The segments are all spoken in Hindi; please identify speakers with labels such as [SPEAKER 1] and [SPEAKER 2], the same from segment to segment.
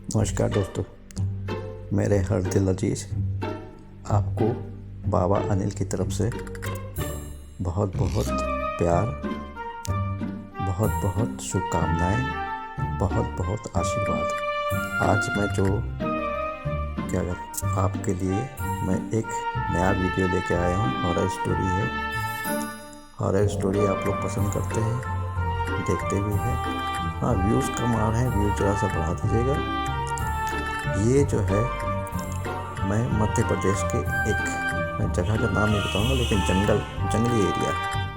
[SPEAKER 1] नमस्कार दोस्तों, मेरे हर दिल अजीज आपको बाबा अनिल की तरफ से बहुत बहुत प्यार, बहुत बहुत शुभकामनाएं, बहुत बहुत आशीर्वाद। आज मैं आपके लिए मैं एक नया वीडियो लेके आया हूँ। हॉरर स्टोरी है। हॉरर स्टोरी आप लोग पसंद करते हैं, देखते भी हैं। हाँ, व्यूज़ कम आ रहे हैं, व्यूज़ थोड़ा सा बढ़ा दीजिएगा। ये जो है, मैं मध्य प्रदेश के मैं जगह का नाम नहीं बताऊंगा, लेकिन जंगली एरिया है।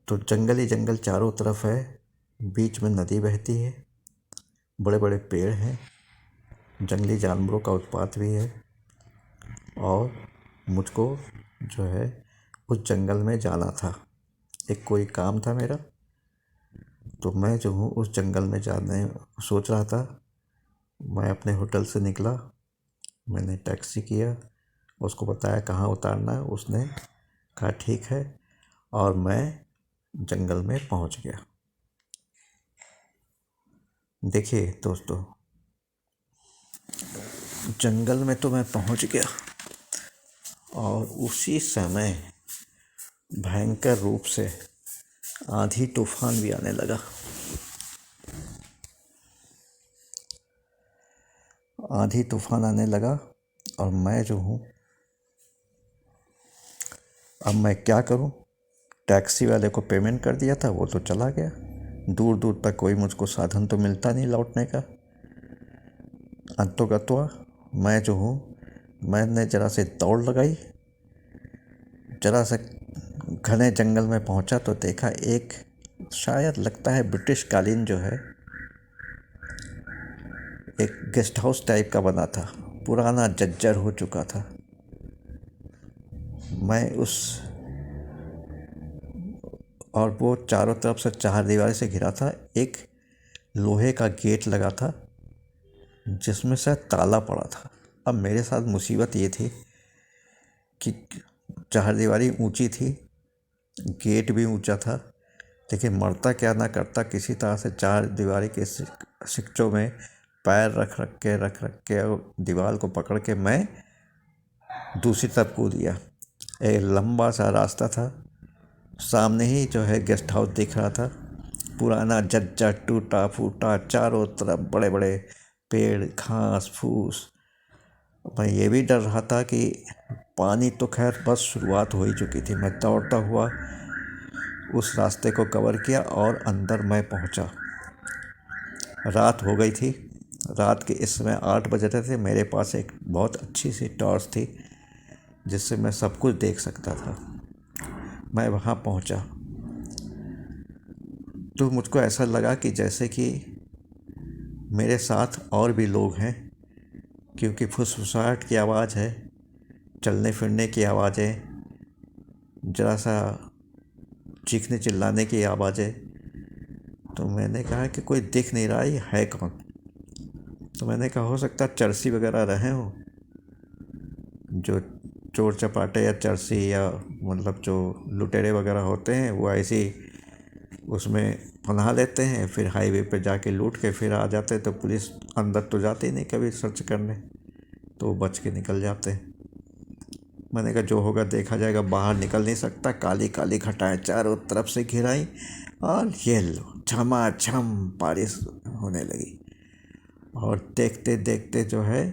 [SPEAKER 1] तो जंगल चारों तरफ है, बीच में नदी बहती है, बड़े बड़े पेड़ हैं, जंगली जानवरों का उत्पात भी है। और मुझको जो है उस जंगल में जाना था, एक कोई काम था मेरा। तो मैं जो हूँ उस जंगल में जाने सोच रहा था। मैं अपने होटल से निकला, मैंने टैक्सी किया, उसको बताया कहाँ उतारना है। उसने कहा ठीक है, और मैं जंगल में पहुंच गया। देखिए दोस्तों, जंगल में तो मैं पहुंच गया, और उसी समय भयंकर रूप से आंधी तूफान भी आने लगा। आंधी तूफान आने लगा, और मैं जो हूँ, अब मैं क्या करूँ। टैक्सी वाले को पेमेंट कर दिया था, वो तो चला गया। दूर दूर तक कोई मुझको साधन तो मिलता नहीं लौटने का। अंतोगत्वा मैं जो हूँ, मैंने जरा से दौड़ लगाई, जरा से घने जंगल में पहुंचा तो देखा एक, शायद लगता है ब्रिटिश कालीन जो है, एक गेस्ट हाउस टाइप का बना था, पुराना जर्जर हो चुका था। मैं उस और वो चारों तरफ से चारदीवारी से घिरा था। एक लोहे का गेट लगा था जिसमें से ताला पड़ा था। अब मेरे साथ मुसीबत ये थी कि चारदीवारी ऊंची थी, गेट भी ऊंचा था, लेकिन मरता क्या ना करता, किसी तरह से चारदीवारी के सिकचों में पैर रख रख के और दीवार को पकड़ के मैं दूसरी तरफ कूद गया। एक लंबा सा रास्ता था, सामने ही जो है गेस्ट हाउस दिख रहा था, पुराना जर्जर टूटा फूटा, चारों तरफ बड़े बड़े पेड़, घास फूस। मैं ये भी डर रहा था कि पानी तो खैर बस शुरुआत हो ही चुकी थी। मैं दौड़ता हुआ उस रास्ते को कवर किया और अंदर मैं पहुंचा। रात हो गई थी। रात के इस समय 8 बज रहे थे। मेरे पास एक बहुत अच्छी सी टॉर्च थी जिससे मैं सब कुछ देख सकता था। मैं वहाँ पहुँचा तो मुझको ऐसा लगा कि जैसे कि मेरे साथ और भी लोग हैं, क्योंकि फुसफुसाहट की आवाज़ है, चलने फिरने की आवाज़ें, जरा सा चीखने चिल्लाने की आवाज़ें। तो मैंने कहा कि कोई दिख नहीं रहा, ये है कौन। तो मैंने कहा हो सकता है चरसी वगैरह रहे हों, जो चोर चपाटे या चरसी या मतलब जो लुटेरे वगैरह होते हैं, वो ऐसी उसमें पनाह लेते हैं, फिर हाईवे पे जाके लूट के फिर आ जाते हैं। तो पुलिस अंदर तो जाती नहीं कभी सर्च करने, तो बच के निकल जाते हैं। मैंने कहा जो होगा देखा जाएगा, बाहर निकल नहीं सकता। काली काली घटाएं चारों तरफ से घिराई, और ये लो झमाझम बारिश होने लगी। और देखते देखते जो है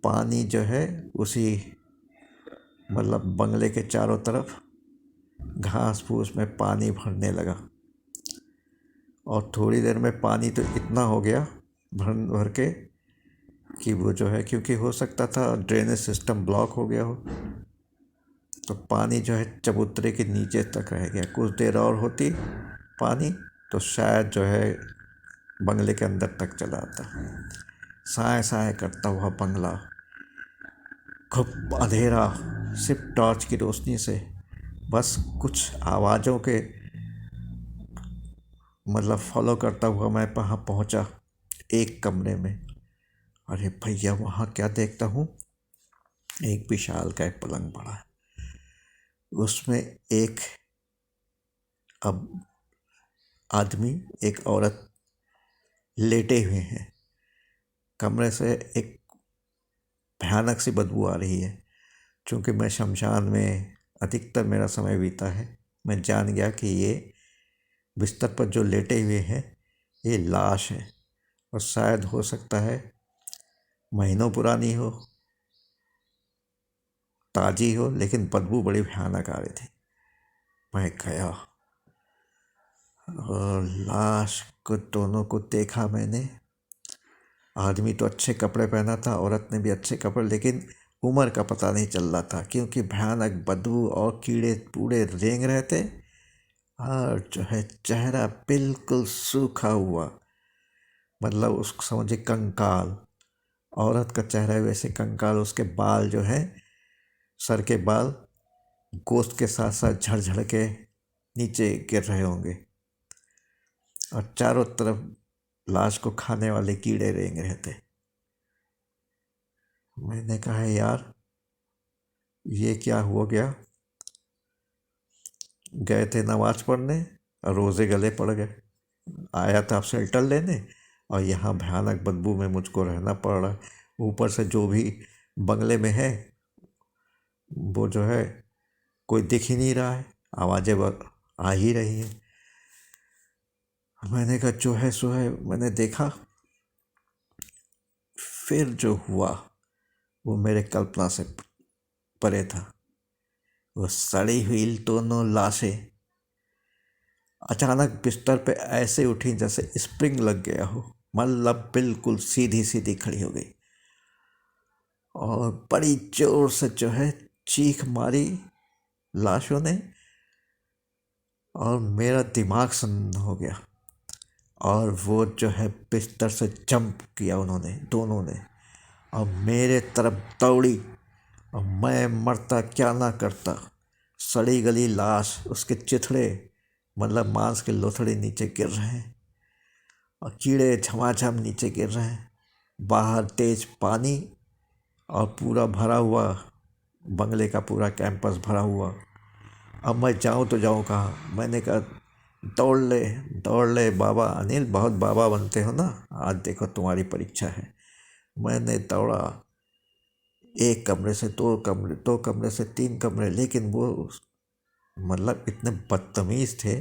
[SPEAKER 1] पानी जो है उसी मतलब बंगले के चारों तरफ घास फूस में पानी भरने लगा। और थोड़ी देर में पानी तो इतना हो गया भर के कि वो जो है, क्योंकि हो सकता था ड्रेनेज सिस्टम ब्लॉक हो गया हो, तो पानी जो है चबूतरे के नीचे तक रह गया। कुछ देर और होती पानी तो शायद जो है बंगले के अंदर तक चला आता। साए साए करता हुआ बंगला, खूब अंधेरा, सिर्फ टॉर्च की रोशनी से, बस कुछ आवाज़ों के मतलब फॉलो करता हुआ मैं वहाँ पहुँचा एक कमरे में। अरे भैया, वहाँ क्या देखता हूँ, एक विशाल का एक पलंग पड़ा है। उसमें एक, अब आदमी, एक औरत लेटे हुए हैं। कमरे से एक भयानक सी बदबू आ रही है। चूँकि मैं शमशान में अधिकतर मेरा समय बीता है, मैं जान गया कि ये बिस्तर पर जो लेटे हुए हैं ये लाश है, और शायद हो सकता है महीनों पुरानी हो, ताज़ी हो, लेकिन बदबू बड़ी भयानक आ रही थी। मैं गया और लाश को दोनों को देखा मैंने। आदमी तो अच्छे कपड़े पहना था, औरत ने भी अच्छे कपड़े, लेकिन उम्र का पता नहीं चल रहा था, क्योंकि भयानक बदबू और कीड़े पूरे रेंग रहे थे। और जो है चेहरा बिल्कुल सूखा हुआ, मतलब उसको समझिए कंकाल। औरत का चेहरा वैसे कंकाल, उसके बाल जो है, सर के बाल गोश्त के साथ साथ झड़ के नीचे गिर रहे होंगे, और चारों तरफ लाश को खाने वाले कीड़े रेंग रहे थे। मैंने कहा यार ये क्या हो गया। गए थे नमाज पढ़ने और रोज़े गले पड़ गए। आया था शेल्टर लेने, और यहाँ भयानक बदबू में मुझको रहना पड़ रहा है। ऊपर से जो भी बंगले में है वो जो है कोई दिख ही नहीं रहा है, आवाज़ें आ ही रही हैं। मैंने कहा जो है सो है। मैंने देखा, फिर जो हुआ वो मेरे कल्पना से परे था। वो सड़ी हुई दोनों लाशें अचानक बिस्तर पे ऐसे उठी जैसे स्प्रिंग लग गया हो, मतलब बिल्कुल सीधी सीधी खड़ी हो गई, और बड़ी जोर से जो है चीख मारी लाशों ने, और मेरा दिमाग सन्न हो गया। और वो जो है बिस्तर से जंप किया उन्होंने, दोनों ने, और मेरे तरफ दौड़ी, और मैं मरता क्या ना करता। सड़ी गली लाश, उसके चिथड़े, मतलब मांस के लोथड़े नीचे गिर रहे हैं, और कीड़े झमाझम नीचे गिर रहे हैं। बाहर तेज पानी, और पूरा भरा हुआ बंगले का पूरा कैंपस भरा हुआ। अब मैं जाऊं तो जाऊं कहाँ। मैंने कहा दौड़ ले बाबा अनिल, बहुत बाबा बनते हो ना, आज देखो तुम्हारी परीक्षा है। मैंने दौड़ा, एक कमरे से दो कमरे, दो कमरे से तीन कमरे, लेकिन वो मतलब इतने बदतमीज़ थे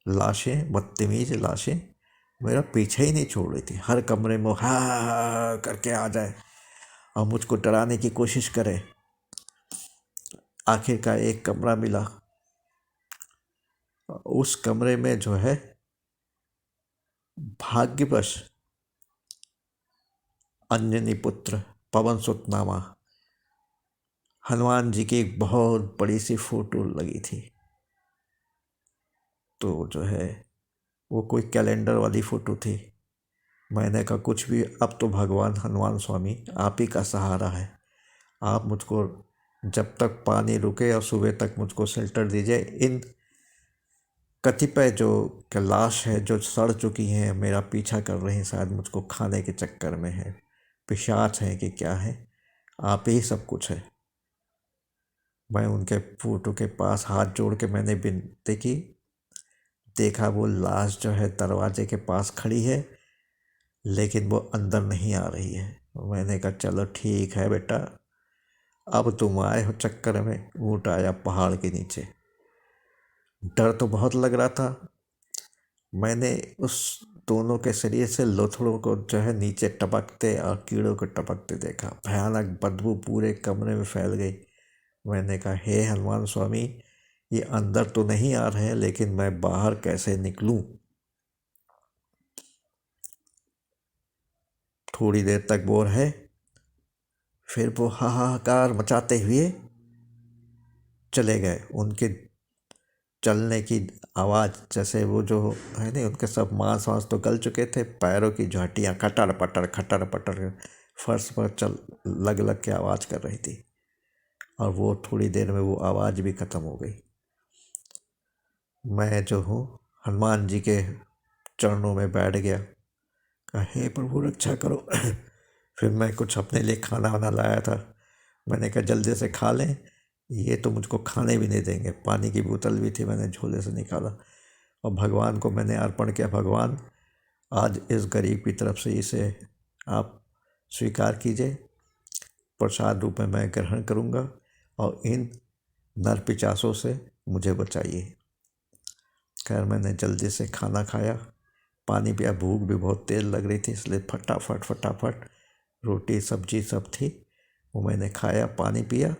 [SPEAKER 1] लाशें, बदतमीज़ लाशें मेरा पीछे ही नहीं छोड़ रही थी। हर कमरे में हा करके आ जाए और मुझको डराने की कोशिश करे। आखिरकार एक कमरा मिला। उस कमरे में जो है भाग्यवश अंजनी पुत्र पवन सुत नामा हनुमान जी की एक बहुत बड़ी सी फोटो लगी थी। तो जो है वो कोई कैलेंडर वाली फ़ोटो थी। मैंने कहा कुछ भी, अब तो भगवान हनुमान स्वामी आप ही का सहारा है। आप मुझको जब तक पानी रुके और सुबह तक मुझको शेल्टर दीजिए। इन कतिपय जो लाश है जो सड़ चुकी हैं, मेरा पीछा कर रही हैं, शायद मुझको खाने के चक्कर में है, पिशाच है कि क्या है, आप ही सब कुछ है। मैं उनके फोटो के पास हाथ जोड़ के मैंने विनती की। देखा वो लाश जो है दरवाजे के पास खड़ी है, लेकिन वो अंदर नहीं आ रही है। मैंने कहा चलो ठीक है बेटा, अब तुम आए हो चक्कर में, ऊँट आया पहाड़ के नीचे। डर तो बहुत लग रहा था। मैंने उस दोनों के शरीर से लोथड़ों को जो है नीचे टपकते और कीड़ों को टपकते देखा। भयानक बदबू पूरे कमरे में फैल गई। मैंने कहा हे हनुमान स्वामी, ये अंदर तो नहीं आ रहे हैं, लेकिन मैं बाहर कैसे निकलूं। थोड़ी देर तक वो रहे, फिर वो हाहाकार मचाते हुए चले गए। उनके चलने की आवाज़, जैसे वो जो है नहीं, उनके सब मांस वांस तो गल चुके थे, पैरों की जो हड्डियाँ खटर पटर फर्श पर चल लग लग के आवाज़ कर रही थी। और वो थोड़ी देर में वो आवाज़ भी ख़त्म हो गई। मैं जो हूँ हनुमान जी के चरणों में बैठ गया, कहा हे प्रभु रक्षा करो। फिर मैं कुछ अपने लिए खाना वाना लाया था। मैंने कहा जल्दी से खा लें, ये तो मुझको खाने भी नहीं देंगे। पानी की बोतल भी थी, मैंने झोले से निकाला और भगवान को मैंने अर्पण किया, भगवान आज इस गरीब की तरफ से इसे आप स्वीकार कीजिए, प्रसाद रूप में मैं ग्रहण करूँगा और इन नर पिशाचों से मुझे बचाइए। खैर मैंने जल्दी से खाना खाया, पानी पिया, भूख भी बहुत तेज लग रही थी, इसलिए फटाफट फटाफट रोटी सब्जी सब थी वो मैंने खाया, पानी पिया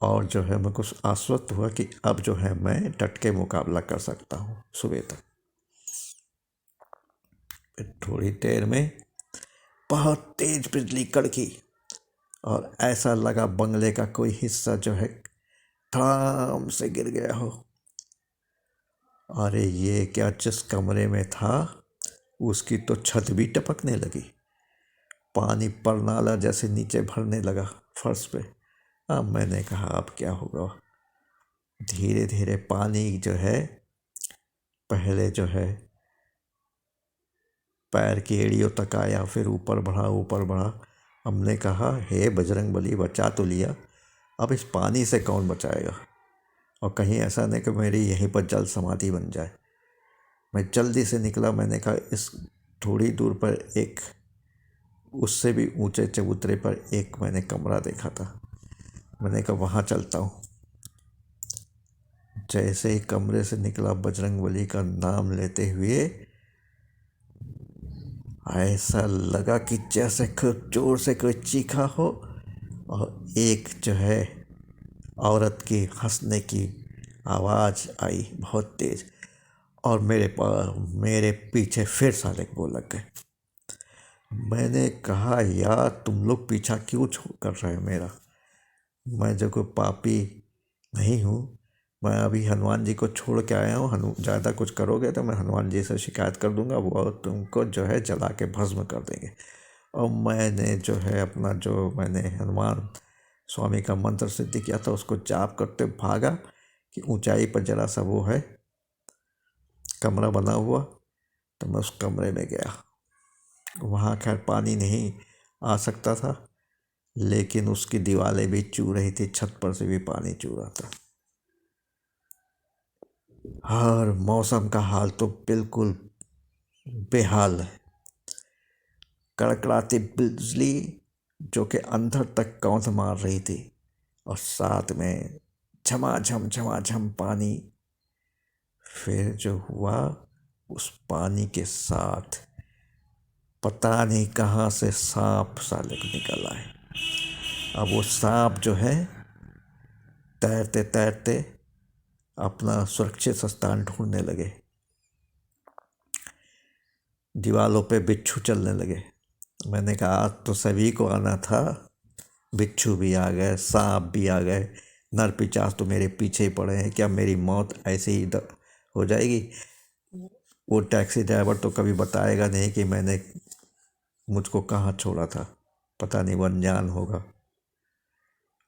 [SPEAKER 1] और जो है मेरे को आश्वस्त हुआ कि अब जो है मैं डट के मुकाबला कर सकता हूँ सुबह तक। फिर थोड़ी देर में बहुत तेज बिजली कड़की और ऐसा लगा बंगले का कोई हिस्सा जो है धड़ाम से गिर गया हो। अरे ये क्या, जिस कमरे में था उसकी तो छत भी टपकने लगी, पानी परनाला जैसे नीचे भरने लगा फर्श पे। अब मैंने कहा अब क्या होगा। धीरे धीरे पानी जो है पहले जो है पैर की एड़ियों तक आया, फिर ऊपर बढ़ा ऊपर बढ़ा। हमने कहा हे बजरंग बली बचा तो लिया, अब इस पानी से कौन बचाएगा, और कहीं ऐसा नहीं कि मेरी यहीं पर जल समाधि बन जाए। मैं जल्दी से निकला, मैंने कहा इस थोड़ी दूर पर एक उससे भी ऊंचे चबूतरे पर एक मैंने कमरा देखा था, मैंने कहा वहाँ चलता हूँ। जैसे ही कमरे से निकला बजरंगबली का नाम लेते हुए ऐसा लगा कि जैसे खूब जोर से कोई चीखा हो और एक जो है औरत की हंसने की आवाज़ आई बहुत तेज, और मेरे पीछे फिर साले वो लग गए। मैंने कहा यार तुम लोग पीछा क्यों कर रहे हो मेरा, मैं जो कोई पापी नहीं हूँ। मैं अभी हनुमान जी को छोड़ के आया हूँ, ज़्यादा कुछ करोगे तो मैं हनुमान जी से शिकायत कर दूंगा, वो तुमको जो है जला के भस्म कर देंगे। और मैंने जो है अपना जो मैंने हनुमान स्वामी का मंत्र सिद्ध किया था उसको जाप करते भागा कि ऊंचाई पर जरा सा वो है कमरा बना हुआ, तो मैं उस कमरे में गया। वहाँ खैर पानी नहीं आ सकता था, लेकिन उसकी दीवारें भी चू रही थी, छत पर से भी पानी चू रहा था। और मौसम का हाल तो बिल्कुल बेहाल है। कड़कड़ाती बिजली जो कि अंदर तक कौंध मार रही थी, और साथ में झमाझम पानी। फिर जो हुआ उस पानी के साथ पता नहीं कहाँ से सांप साले निकल आए। अब वो सांप जो है तैरते तैरते अपना सुरक्षित स्थान ढूंढने लगे। दीवालों पे बिच्छू चलने लगे। मैंने कहा आज तो सभी को आना था, बिच्छू भी आ गए, सांप भी आ गए, नर पिशाच तो मेरे पीछे ही पड़े हैं, क्या मेरी मौत ऐसे ही हो जाएगी। वो टैक्सी ड्राइवर तो कभी बताएगा नहीं कि मैंने मुझको कहाँ छोड़ा था, पता नहीं वो अनजान होगा।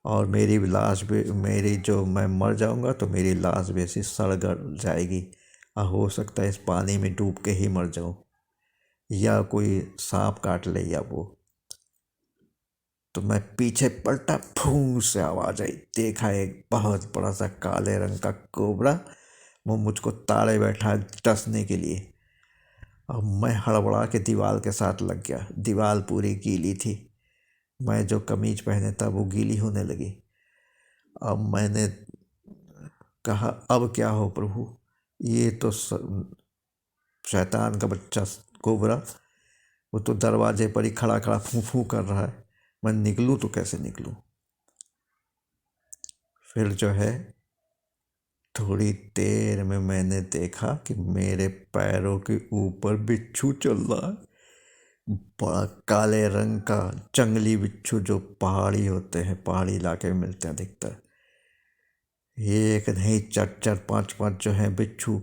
[SPEAKER 1] और मेरी लाश भी, मेरी जो मैं मर जाऊंगा तो मेरी लाश भी ऐसी सड़ गल जाएगी, और हो सकता है इस पानी में डूब के ही मर जाऊं, या कोई सांप काट ले या वो। तो मैं पीछे पलटा, फूं से आवाज आई, देखा एक बहुत बड़ा सा काले रंग का कोबरा वो मुझको ताड़े बैठा है डसने के लिए। अब मैं हड़बड़ा के दीवार के साथ लग गया। दीवार पूरी गीली थी, मैं जो कमीज पहने था वो गीली होने लगी। अब मैंने कहा अब क्या हो प्रभु, ये तो शैतान का बच्चा कोबरा, वो तो दरवाजे पर ही खड़ा खड़ा फूं फूं कर रहा है, मैं निकलूं तो कैसे निकलूं। फिर जो है थोड़ी देर में मैंने देखा कि मेरे पैरों के ऊपर बिच्छू चल रहा है, बड़ा काले रंग का जंगली बिच्छू जो पहाड़ी होते हैं, पहाड़ी इलाके में मिलते हैं अधिकतर। एक नहीं चार चार पांच पांच जो हैं बिच्छू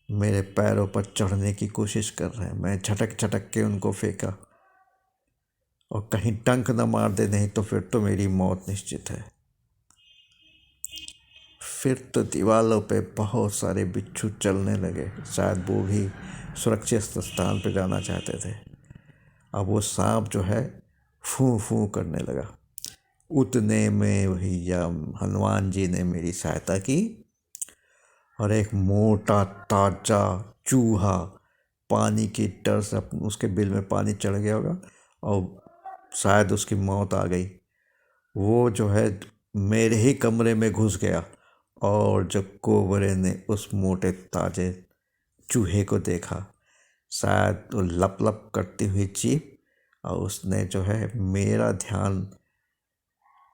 [SPEAKER 1] मेरे पैरों पर चढ़ने की कोशिश कर रहे हैं। मैं झटक झटक के उनको फेंका, और कहीं डंक न मार दे, नहीं तो फिर तो मेरी मौत निश्चित है। फिर तो दीवारों पे बहुत सारे बिच्छू चलने लगे, शायद वो भी सुरक्षित स्थान पर जाना चाहते थे। अब वो सांप जो है फूं फूं करने लगा। उतने में भैया हनुमान जी ने मेरी सहायता की, और एक मोटा ताजा चूहा पानी की डर से उसके बिल में पानी चढ़ गया होगा और शायद उसकी मौत आ गई। वो जो है मेरे ही कमरे में घुस गया और जब कोबरे ने उस मोटे ताजे चूहे को देखा, शायद वो लप लप करती हुई जीभ, और उसने जो है मेरा ध्यान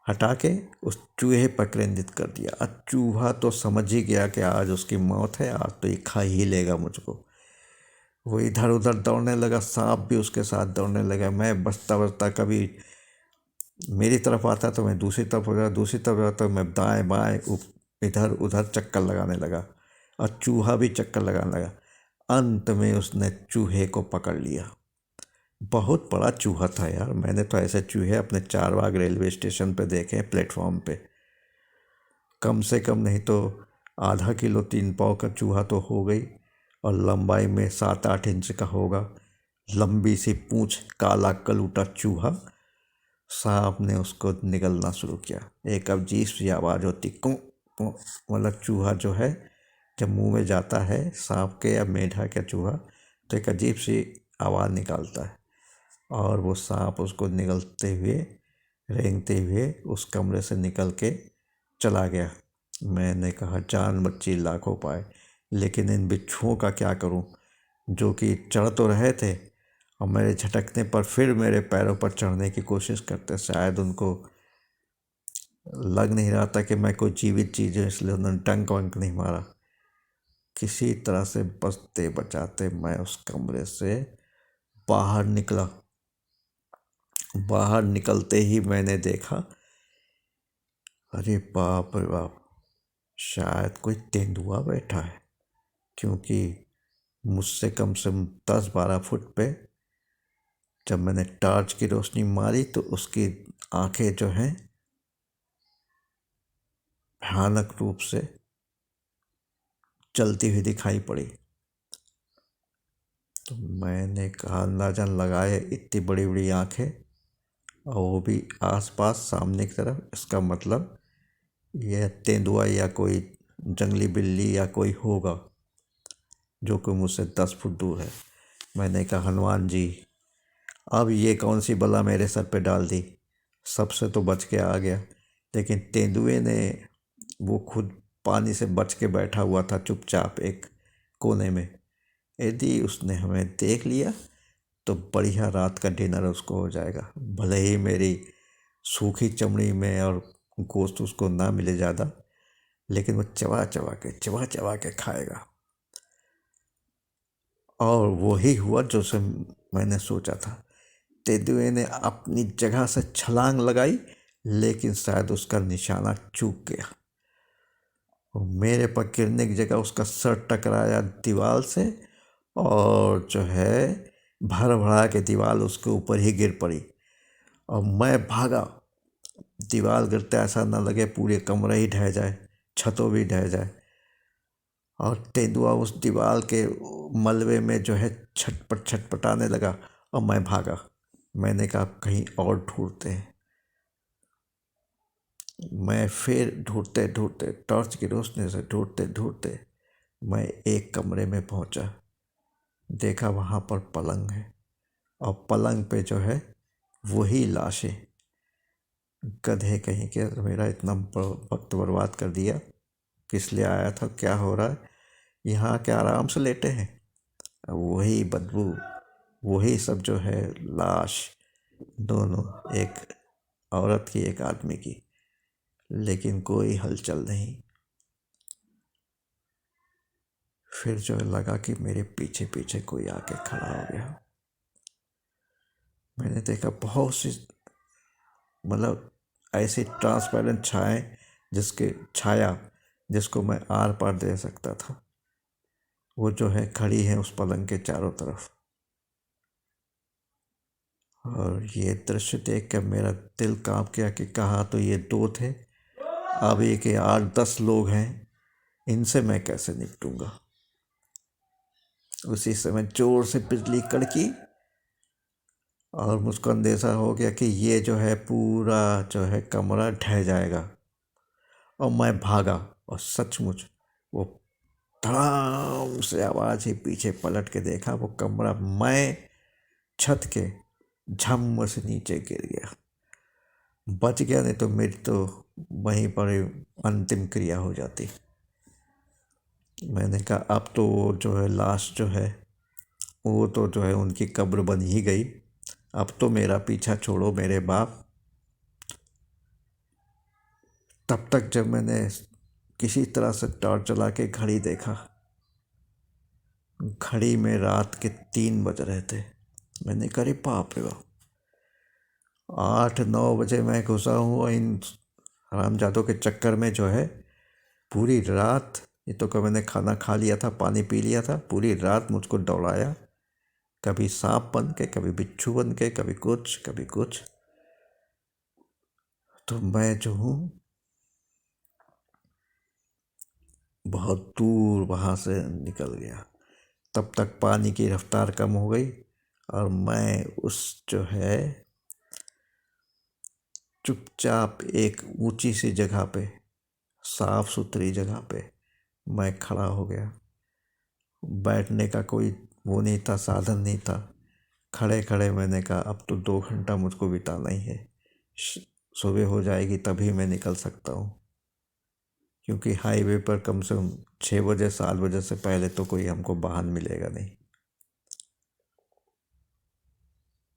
[SPEAKER 1] हटा के उस चूहे पर केंद्रित कर दिया। अब चूहा तो समझ ही गया कि आज उसकी मौत है, आज तो ये खा ही लेगा मुझको। वो इधर उधर दौड़ने लगा, सांप भी उसके साथ दौड़ने लगा। मैं बचता बचता कभी मेरी तरफ आता तो मैं दूसरी तरफ हो जाता, दूसरी तरफ जाता तो मैं दाएं बाएं इधर उधर चक्कर लगाने लगा, और चूहा भी चक्कर लगाने लगा। अंत में उसने चूहे को पकड़ लिया। बहुत बड़ा चूहा था यार, मैंने तो ऐसे चूहे अपने चारबाग रेलवे स्टेशन पे देखे हैं, प्लेटफॉर्म पे। कम से कम नहीं तो आधा किलो 3 पाव का चूहा तो हो गई, और लंबाई में 7-8 इंच का होगा। लंबी सी पूंछ, काला कलूटा चूहा। सांप ने उसको निगलना शुरू किया। एक अजीब सी आवाज़ होती, कूं कूं। मतलब चूहा जो है जब मुंह में जाता है सांप के या मेढा के चूहा, तो एक अजीब सी आवाज़ निकालता है, और वो सांप उसको निगलते हुए रेंगते हुए उस कमरे से निकल के चला गया। मैंने कहा जान बच्ची लाखों पाए, लेकिन इन बिच्छुओं का क्या करूं, जो कि चढ़ तो रहे थे और मेरे झटकने पर फिर मेरे पैरों पर चढ़ने की कोशिश करते। शायद उनको लग नहीं रहा था कि मैं कोई जीवित चीज़ हूँ, इसलिए उन्होंने डंक वंक नहीं मारा। किसी तरह से बचते बचाते मैं उस कमरे से बाहर निकला। बाहर निकलते ही मैंने देखा, अरे बाप रे बाप, शायद कोई तेंदुआ बैठा है। क्योंकि मुझसे कम से कम 10-12 फुट पे जब मैंने टॉर्च की रोशनी मारी तो उसकी आंखें जो हैं भयानक रूप से चलती हुई दिखाई पड़ी। तो मैंने कहा अंदाज़ा लगाए, इतनी बड़ी बड़ी आंखें और वो भी आसपास सामने की तरफ, इसका मतलब यह तेंदुआ या कोई जंगली बिल्ली या कोई होगा जो कि मुझसे 10 फुट दूर है। मैंने कहा हनुमान जी, अब ये कौन सी बला मेरे सर पे डाल दी। सबसे तो बच के आ गया, लेकिन तेंदुए ने, वो खुद पानी से बच के बैठा हुआ था चुपचाप एक कोने में। यदि उसने हमें देख लिया तो बढ़िया रात का डिनर उसको हो जाएगा। भले ही मेरी सूखी चमड़ी में और गोश्त उसको ना मिले ज़्यादा, लेकिन वो चबा चबा के खाएगा। और वही हुआ जो से मैंने सोचा था। तेंदुए ने अपनी जगह से छलांग लगाई, लेकिन शायद उसका निशाना चूक गया। और मेरे पर गिरने की जगह उसका सर टकराया दीवार से, और जो है भर भरा के दीवार उसके ऊपर ही गिर पड़ी। और मैं भागा। दीवार गिरते ऐसा ना लगे पूरे कमरे ही ढह जाए, छतों भी ढह जाए। और तेंदुआ उस दीवार के मलबे में जो है छटपट छटपटाने लगा, और मैं भागा। मैंने कहा कहीं और ढूंढते हैं। मैं फिर ढूंढते ढूंढते टॉर्च की रोशनी से ढूंढते ढूंढते मैं एक कमरे में पहुंचा। देखा वहाँ पर पलंग है, और पलंग पे जो है वही लाशें। गधे कहीं के, मेरा इतना वक्त बर्बाद कर दिया। किस लिए आया था, क्या हो रहा है, यहाँ के आराम से लेटे हैं। वही बदबू, वही सब जो है लाश, दोनों, एक औरत की एक आदमी की, लेकिन कोई हलचल नहीं। फिर जो लगा कि मेरे पीछे पीछे कोई आके खड़ा हो गया। मैंने देखा बहुत सी, मतलब ऐसी ट्रांसपेरेंट छाया जिसको मैं आर पार दे सकता था, वो जो है खड़ी है उस पलंग के चारों तरफ। और ये दृश्य देख कर मेरा दिल कांप गया कि कहा तो ये 2 थे, अब ये कि 8-10 लोग हैं, इनसे मैं कैसे निपटूंगा। उसी समय जोर से बिजली कड़की, और मुझको अंदेशा हो गया कि ये जो है पूरा जो है कमरा ढह जाएगा। और मैं भागा, और सचमुच वो धड़ाम से आवाज़ ही। पीछे पलट के देखा, वो कमरा मैं छत के झम से नीचे गिर गया। बच गया, नहीं तो मेरी तो वहीं पर ही अंतिम क्रिया हो जाती। मैंने कहा अब तो वो जो है लाश जो है वो तो जो है उनकी कब्र बन ही गई। अब तो मेरा पीछा छोड़ो मेरे बाप। तब तक जब मैंने किसी तरह से टॉर्च जला के घड़ी देखा, घड़ी में रात के 3 बज रहे थे। मैंने कहा अरे बाप रे बाप, 8-9 बजे मैं घुसा हूँ इन हरामजादों के चक्कर में। जो है पूरी रात, ये तो कभी मैंने खाना खा लिया था, पानी पी लिया था, पूरी रात मुझको दौड़ाया, कभी सांप बन के, कभी बिच्छू बन के, कभी कुछ कभी कुछ। तो मैं जो हूँ बहुत दूर वहाँ से निकल गया। तब तक पानी की रफ्तार कम हो गई और मैं उस जो है चुपचाप एक ऊंची सी जगह पे, साफ सुथरी जगह पे मैं खड़ा हो गया। बैठने का कोई वो नहीं था, साधन नहीं था। खड़े खड़े मैंने कहा अब तो 2 घंटा मुझको बिताना ही है। सुबह हो जाएगी तभी मैं निकल सकता हूँ, क्योंकि हाईवे पर कम से कम 6 बजे 7 बजे से पहले तो कोई हमको वाहन मिलेगा नहीं।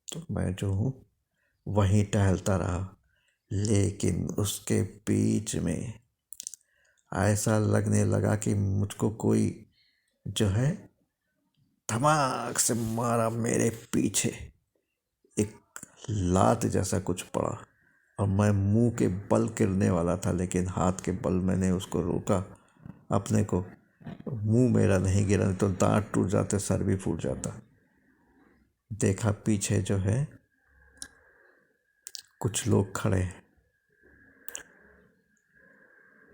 [SPEAKER 1] तो मैं जो हूँ वहीं टहलता रहा, लेकिन उसके बीच में ऐसा लगने लगा कि मुझको कोई जो है धमाक से मारा मेरे पीछे। एक लात जैसा कुछ पड़ा और मैं मुंह के बल गिरने वाला था, लेकिन हाथ के बल मैंने उसको रोका अपने को। मुंह मेरा नहीं गिरा, नहीं तो दांत टूट जाते, सर भी फूट जाता। देखा पीछे जो है कुछ लोग खड़े हैं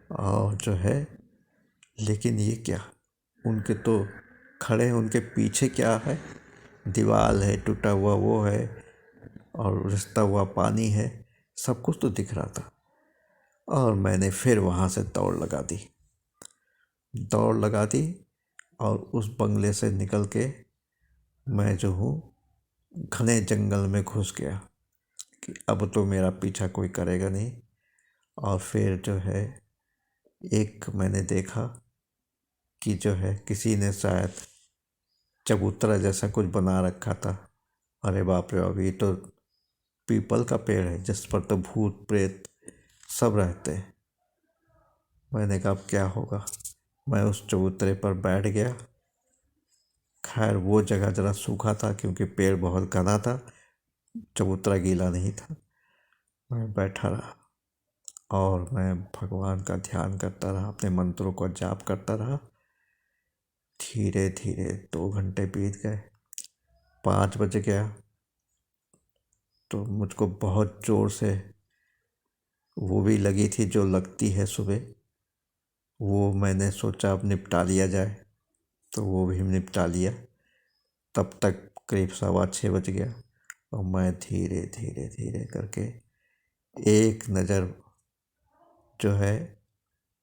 [SPEAKER 1] और जो है, लेकिन ये क्या, उनके तो खड़े हैं, उनके पीछे क्या है, दीवार है, टूटा हुआ वो है और रिसता हुआ पानी है, सब कुछ तो दिख रहा था। और मैंने फिर वहाँ से दौड़ लगा दी और उस बंगले से निकल के मैं जो हूँ घने जंगल में घुस गया कि अब तो मेरा पीछा कोई करेगा नहीं। और फिर जो है एक मैंने देखा कि जो है किसी ने शायद चबूतरा जैसा कुछ बना रखा था। अरे बाप रे बाप, ये तो पीपल का पेड़ है जिस पर तो भूत प्रेत सब रहते हैं। मैंने कहा अब क्या होगा, मैं उस चबूतरे पर बैठ गया। खैर वो जगह ज़रा सूखा था क्योंकि पेड़ बहुत घना था, चबूतरा गीला नहीं था। मैं बैठा रहा और मैं भगवान का ध्यान करता रहा, अपने मंत्रों का जाप करता रहा। धीरे धीरे 2 घंटे बीत गए, 5 बज गया तो मुझको बहुत ज़ोर से वो भी लगी थी जो लगती है सुबह। वो मैंने सोचा अब निपटा लिया जाए, तो वो भी निपटा लिया। तब तक करीब 6:15 बज गया और मैं धीरे धीरे धीरे करके एक नज़र जो है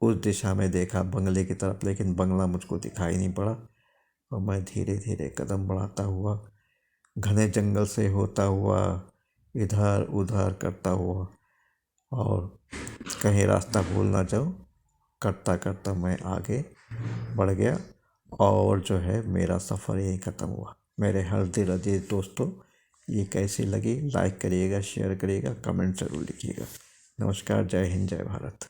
[SPEAKER 1] उस दिशा में देखा, बंगले की तरफ, लेकिन बंगला मुझको दिखाई नहीं पड़ा। और मैं धीरे धीरे कदम बढ़ाता हुआ घने जंगल से होता हुआ इधर उधर करता हुआ, और कहीं रास्ता भूल ना जाऊं, करता करता मैं आगे बढ़ गया। और जो है मेरा सफ़र यहीं ख़त्म हुआ। मेरे हर दिल अजीज दोस्तों, ये कैसी लगी लाइक करिएगा, शेयर करिएगा, कमेंट ज़रूर लिखिएगा। नमस्कार, जय हिंद, जय भारत।